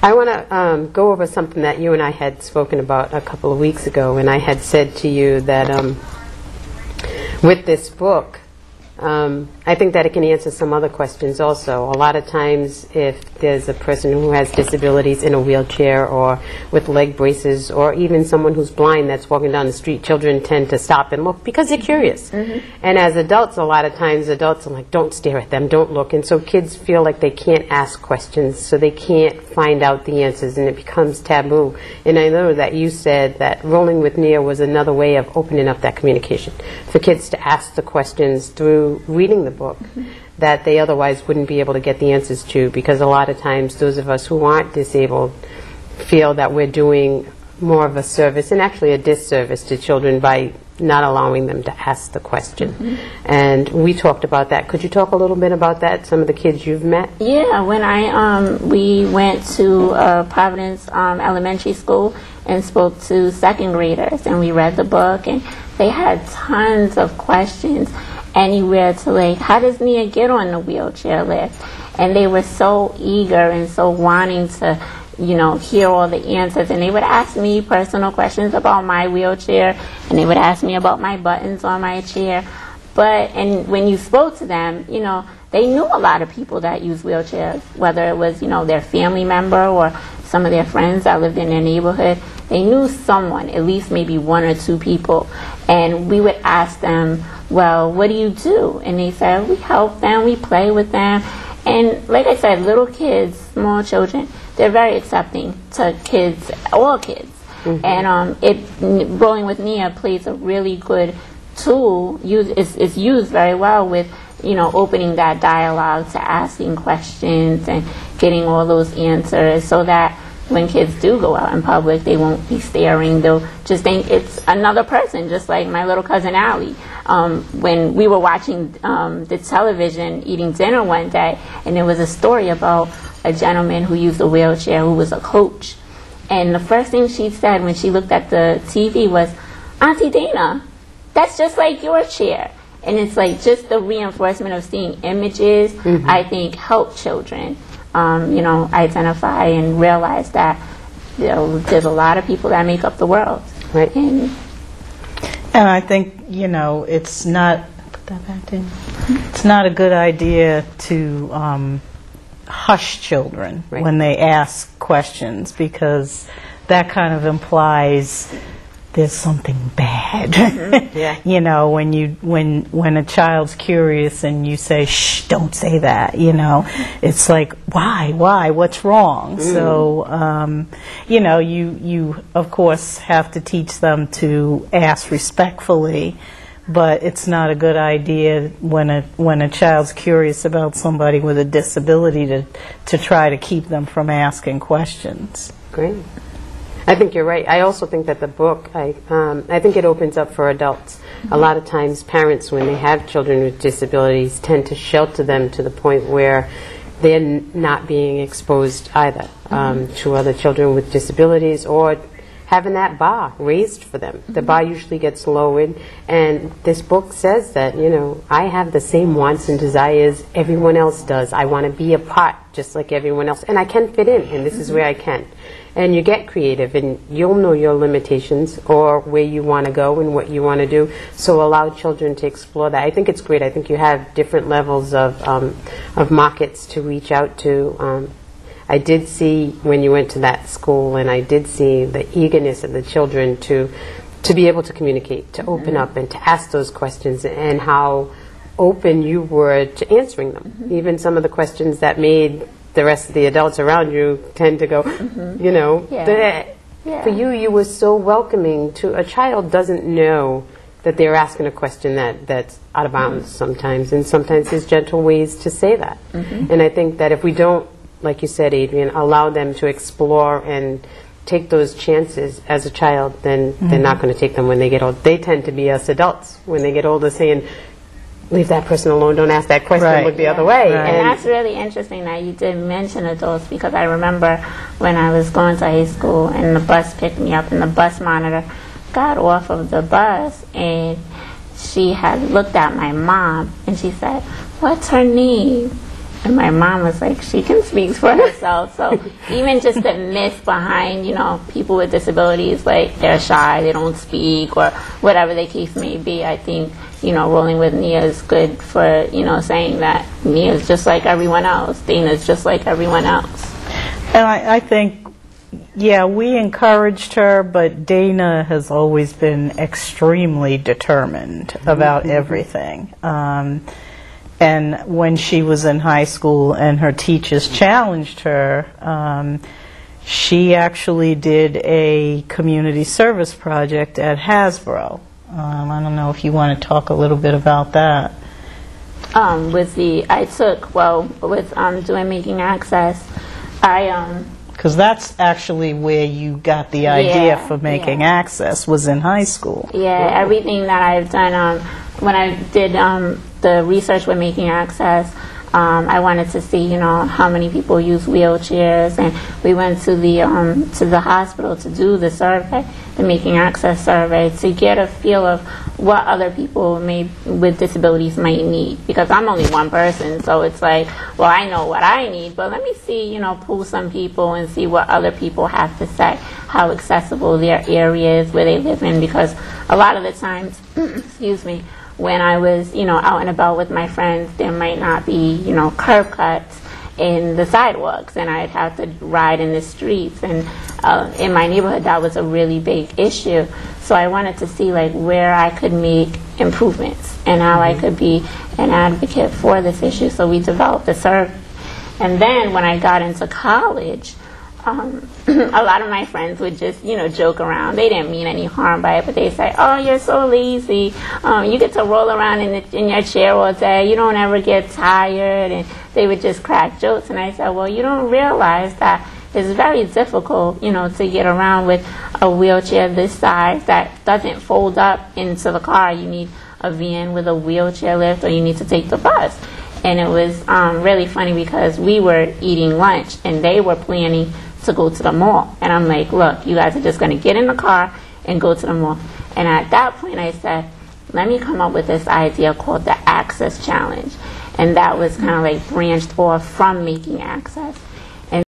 I want to go over something that you and I had spoken about a couple of weeks ago, and I had said to you that with this book, I think that it can answer some other questions also. A lot of times if there's a person who has disabilities in a wheelchair or with leg braces, or even someone who's blind that's walking down the street, children tend to stop and look because they're curious. And as adults, a lot of times adults are like, don't stare at them, don't look. And so kids feel like they can't ask questions, so they can't find out the answers, and it becomes taboo. And I know that you said that Rolling with Nia was another way of opening up that communication for kids to ask the questions through reading the book that they otherwise wouldn't be able to get the answers to, because a lot of times those of us who aren't disabled feel that we're doing more of a service, and actually a disservice, to children by not allowing them to ask the question. And we talked about that. Could you talk a little bit about that, some of the kids you've met? Yeah, when we went to Providence Elementary School and spoke to second graders, and we read the book, and they had tons of questions, anywhere to like, how does Nia get on the wheelchair lift? And they were so eager and so wanting to, you know, hear all the answers. And they would ask me personal questions about my wheelchair, and they would ask me about my buttons on my chair. And when you spoke to them, you know, they knew a lot of people that use wheelchairs, whether it was, you know, their family member or some of their friends that lived in their neighborhood. They knew someone, at least maybe one or two people. And we would ask them, well, what do you do? And they said, we help them, we play with them. And like I said, little kids, small children, they're very accepting to kids, all kids. And Rolling with Nia plays a really good tool. It's used very well with, you know, opening that dialogue to asking questions and getting all those answers, so that when kids do go out in public, they won't be staring. They'll just think it's another person, just like my little cousin Allie. When we were watching the television, eating dinner one day, and there was a story about a gentleman who used a wheelchair who was a coach. And the first thing she said when she looked at the TV was, Auntie Dana, that's just like your chair. And it's like just the reinforcement of seeing images, I think, help children, you know, identify and realize that, you know, there's a lot of people that make up the world. Right. And I think, you know, it's not, put that back in. It's not a good idea to hush children when they ask questions, because that kind of implies there's something bad. You know, when a child's curious and you say, shh, don't say that, you know, it's like, why, what's wrong? So, you know, you of course have to teach them to ask respectfully, but it's not a good idea when a child's curious about somebody with a disability to try to keep them from asking questions. Great. I think you're right. I also think that the book, I think it opens up for adults. A lot of times parents, when they have children with disabilities, tend to shelter them to the point where they're not being exposed either to other children with disabilities, or having that bar raised for them. The bar usually gets lowered, and this book says that, you know, I have the same wants and desires everyone else does. I want to be a part just like everyone else, and I can fit in, and this is where I can. And you get creative, and you'll know your limitations or where you want to go and what you want to do. So allow children to explore that. I think it's great. I think you have different levels of markets to reach out to. I did see when you went to that school, and I did see the eagerness of the children to be able to communicate, to open up, and to ask those questions, and how open you were to answering them. Even some of the questions that made the rest of the adults around you tend to go, you know, for you were so welcoming to a child. Doesn't know that they're asking a question that's out of bounds sometimes, and sometimes there's gentle ways to say that. And I think that if we don't, like you said, Adrian, allow them to explore and take those chances as a child, then they're not going to take them when they get old. They tend to be us adults when they get older saying, leave that person alone, don't ask that question, look the other way. And that's really interesting that you did mention adults, because I remember when I was going to high school and the bus picked me up, and the bus monitor got off of the bus, and she had looked at my mom, and she said, what's her name? And my mom was like, she can speak for herself. So even just the myth behind, people with disabilities, like they're shy, they don't speak, or whatever the case may be, I think, rolling with Nia is good for, saying that Nia is just like everyone else. Dana is just like everyone else. And I think, yeah, we encouraged her, but Dana has always been extremely determined about everything. And when she was in high school and her teachers challenged her, she actually did a community service project at Hasbro. I don't know if you want to talk a little bit about that. With doing Making Access, because that's actually where you got the idea for Making Access, was in high school. Yeah, everything that I've done, when I did the research with Making Access, I wanted to see, how many people use wheelchairs, and we went to the hospital to do the survey, the Making Access survey, to get a feel of what other people with disabilities might need. Because I'm only one person, so it's like, well, I know what I need, but let me see, pull some people and see what other people have to say, how accessible their area is where they live in. Because a lot of the times, excuse me, when I was, out and about with my friends, there might not be, curb cuts in the sidewalks, and I'd have to ride in the streets. And in my neighborhood, that was a really big issue. So I wanted to see, where I could make improvements and how I could be an advocate for this issue. So we developed the survey. And then when I got into college, a lot of my friends would just, joke around. They didn't mean any harm by it, but they say, oh, you're so lazy. You get to roll around in your chair all day. You don't ever get tired. And they would just crack jokes. And I said, well, you don't realize that it's very difficult, to get around with a wheelchair this size that doesn't fold up into the car. You need a van with a wheelchair lift, or you need to take the bus. And it was really funny because we were eating lunch and they were planning to go to the mall. And I'm like, look, you guys are just going to get in the car and go to the mall. And at that point I said, let me come up with this idea called the Access Challenge. And that was kind of branched off from Making Access.